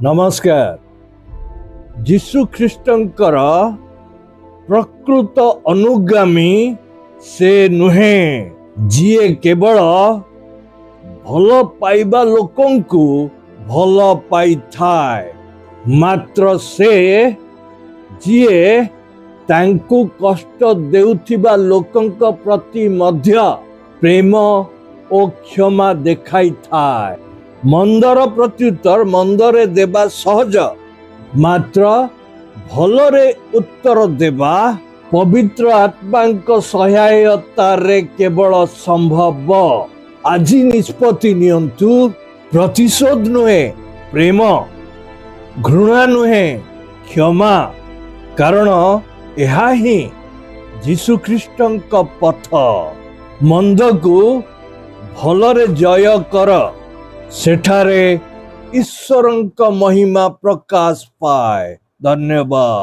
नमस्कार। जीशु ख्रीष्टंकर प्रकृत अनुगामी से नुहे जीए केवल भल पाइबा लोकंकु भल पाई थाए, मात्र से जीए तांकु कष्ट देउथिबा लोकंक प्रति मध्य प्रेम ओ क्षमा देखाई थाए। मंदर प्रत्युत्तर मंदरे देबा सहज, मात्र भलरे उत्तर देबा पवित्र आत्मांक सहायतारे केवल संभव। आज निष्पत्ति नियंतु, प्रतिशोध नुहे प्रेम, घृणा नुहे क्षमा, कारण यह ही जीशु ख्रीष्टंक पथ। मंदकु भलरे जय कर, सेठारे ईश्वरंक महिमा प्रकाश पाए। धन्यवाद।